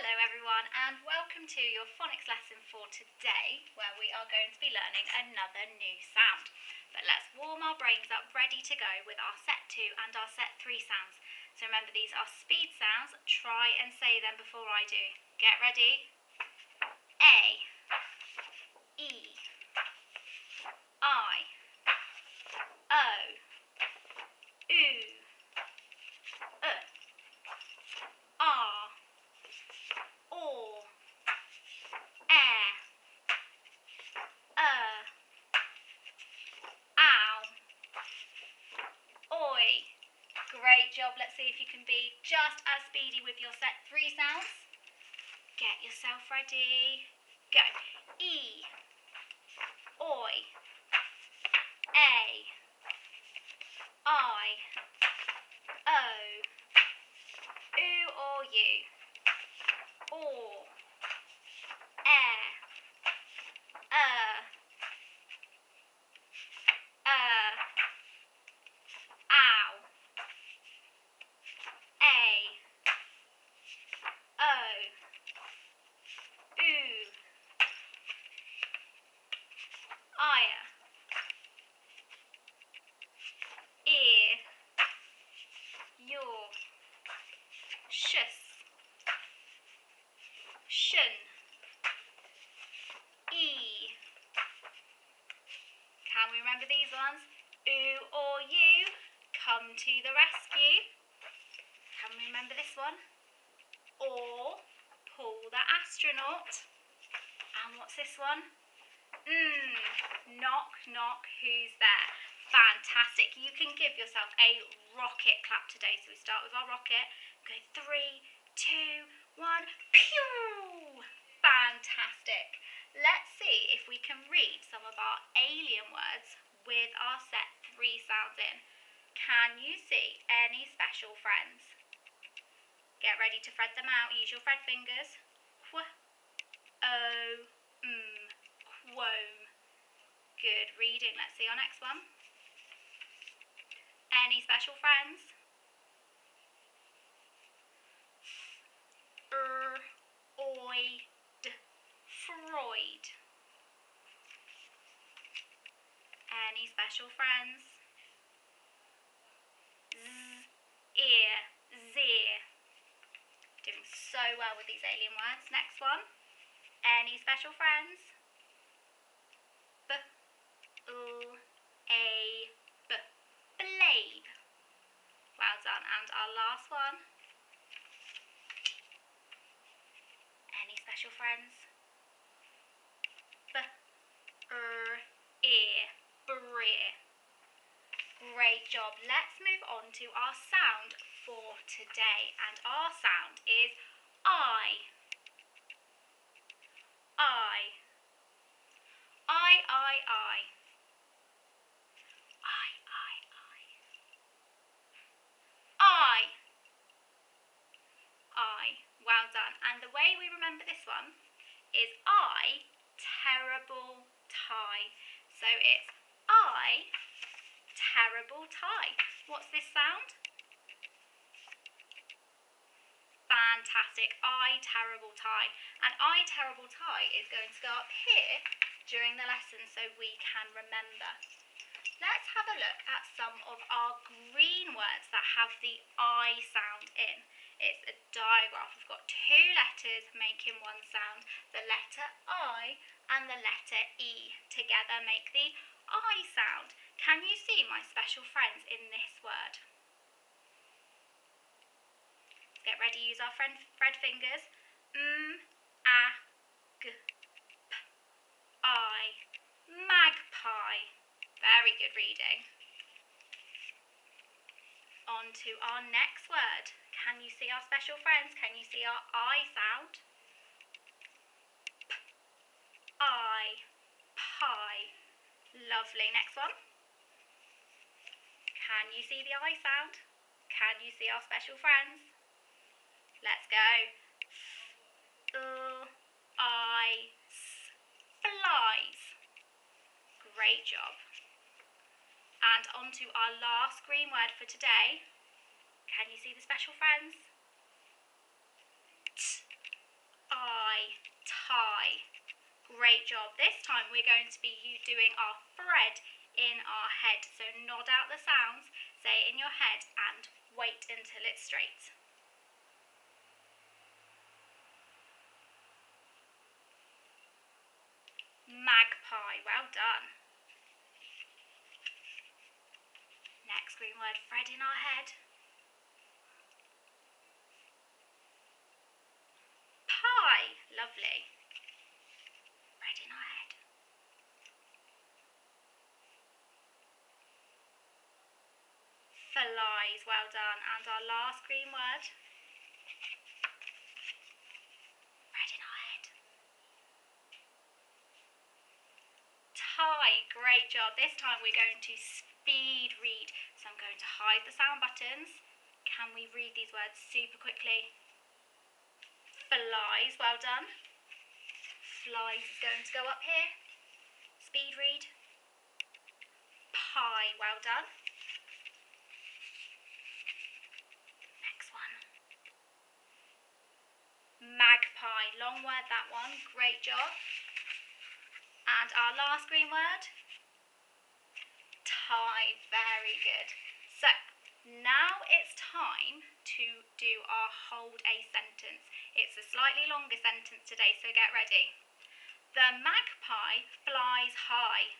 Hello everyone and welcome to your phonics lesson for today, where we are going to be learning another new sound. But let's warm our brains up ready to go with our set 2 and our set 3 sounds. So remember, these are speed sounds. Try and say them before I do. Get ready. A, E, I, O, U, R, or, air, ow, oi. Great job. Let's see if you can be just as speedy with your set 3 sounds. Get yourself ready. Go. E, oi, A, I, O, oo or you, or, air, ow, A, O, oo, ire, ear, your, shus, shun, e. Can we remember these ones? Oo or you, come to the rescue. Can we remember this one? Or, pull the astronaut. And what's this one? Knock, knock, who's there? Fantastic. You can give yourself a rocket clap today. So we start with our rocket. Go 3, 2, 1. Pew! Fantastic. Let's see if we can read some of our alien words with our set 3 sounds in. Can you see any special friends? Get ready to thread them out. Use your thread fingers. Qu, o, quome. Good reading. Let's see our next one. Any special friends? Oid, Freud. Any special friends? Ear, zir. Doing so well with these alien words. Next one. Any special friends? Blade. Well done. And our last one. Any special friends? Ear, breer. Great job. Let's move on to our sound for today. And our sound is I. I. I, I, I. I, I, I. I. I. Well done. And the way we remember this one is I, terrible tie. So it's I, terrible tie. What's this sound? Fantastic. I, terrible tie. And I, terrible tie is going to go up here during the lesson so we can remember. Let's have a look at some of our green words that have the I sound in. It's a digraph. We've got 2 letters making one sound. The letter I and the letter E together make the I sound. Can you see my special friends in this word? Get ready, use our thread fingers. A, g, p, I, magpie. Very good reading. On to our next word. Can you see our special friends? Can you see our I sound? P, I, pie. Lovely. Next one. Can you see the I sound? Can you see our special friends? Let's go. Flies. Great job. And on to our last green word for today. Can you see the special friends? pie. Great job. This time we're going to be doing our Fred in our head. So nod out the sounds, say it in your head and wait until it's straight. Magpie, well done. Next green word, Fred in our head. Pie, lovely. Fred in our head. Flies, well done. And our last green word, Fred in our head. Tie, great job. This time we're going to speed read. So I'm going to hide the sound buttons. Can we read these words super quickly? Flies, well done. Flies is going to go up here. Speed read. Pie, well done. Next one. Magpie, long word that one, great job. And our last green word, tie, very good. So now it's time to do our hold a sentence. It's a slightly longer sentence today, so get ready. The magpie flies high.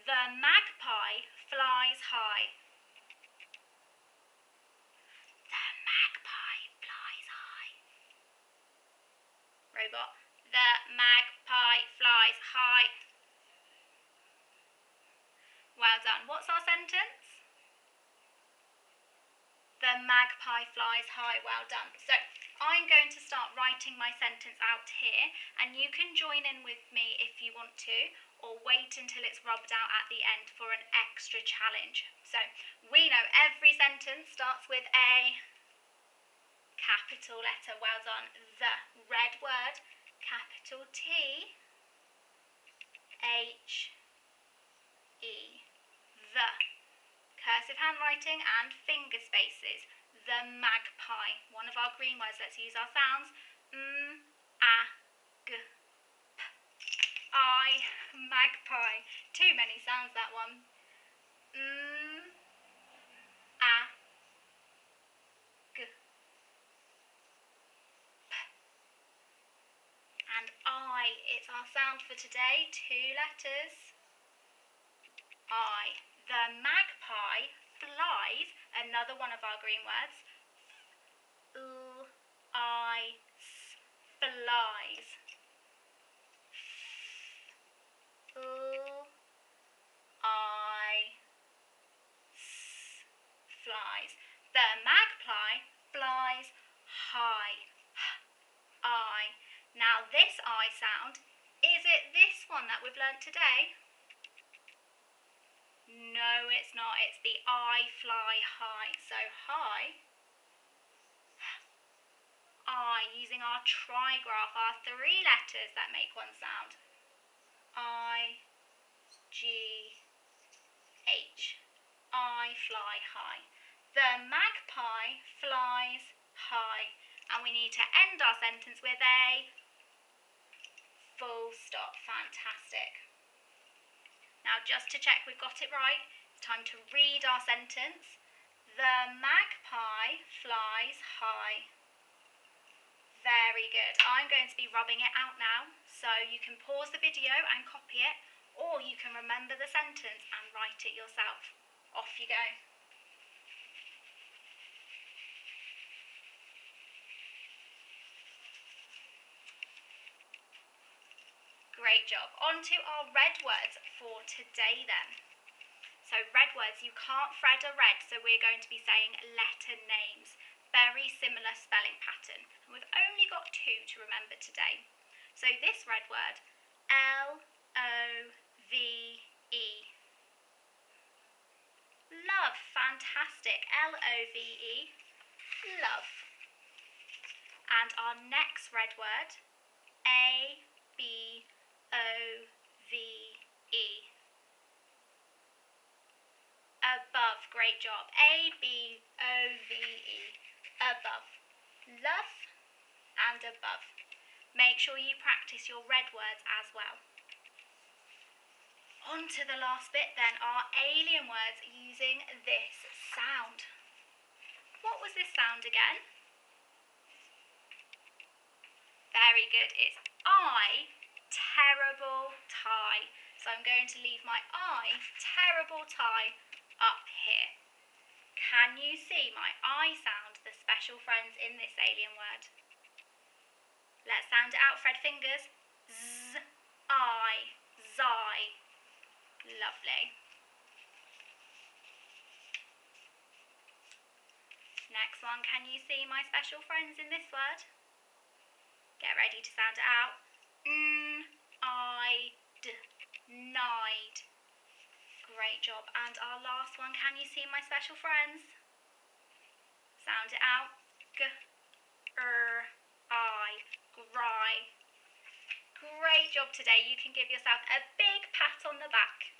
The magpie flies high. The magpie flies high. Robot. The magpie flies high. Well done. What's our sentence? The magpie flies high. Well done. So I'm going to start writing my sentence out here, and you can join in with me if you want to, or wait until it's rubbed out at the end for an extra challenge. So we know every sentence starts with a capital letter. Well done. The red word, capital T, H, E. The. Cursive handwriting and finger spaces. The magpie. One of our green words. Let's use our sounds. A, G, P. I, magpie. Too many sounds, that one. A, G, P. And I. It's our sound for today. 2 letters. I. The magpie flies, another one of our green words. I, flies. I, flies. The magpie flies high. I. Now this I sound, is it this one that we've learnt today? No, it's not. It's the I fly high. So high, I, using our trigraph, our 3 letters that make one sound. I, G, H. I fly high. The magpie flies high. And we need to end our sentence with a full stop. Fantastic. Now, just to check we've got it right, it's time to read our sentence. The magpie flies high. Very good. I'm going to be rubbing it out now, so you can pause the video and copy it, or you can remember the sentence and write it yourself. Off you go. Great job. On to our red words for today then. So red words, you can't Fred a red, so we're going to be saying letter names. Very similar spelling pattern. And we've only got 2 to remember today. So this red word, L-O-V-E. Love, fantastic. L-O-V-E, love. And our next red word, A-B-O-V-E. Above, great job. A-B-O-V-E, above. Love. and above. Make sure you practice your red words as well. On to the last bit then, our alien words using this sound. What was this sound again? Very good. It's I, terrible tie. So I'm going to leave my I, terrible tie, up here. Can you see my I sound, the special friends in this alien word? Let's sound it out, Fred fingers. Z, I, zai. Lovely. Next one, can you see my special friends in this word? Get ready to sound it out. I, d, nide. Great job. And our last one, can you see my special friends? Sound it out. G, I, gry. Great job today. You can give yourself a big pat on the back.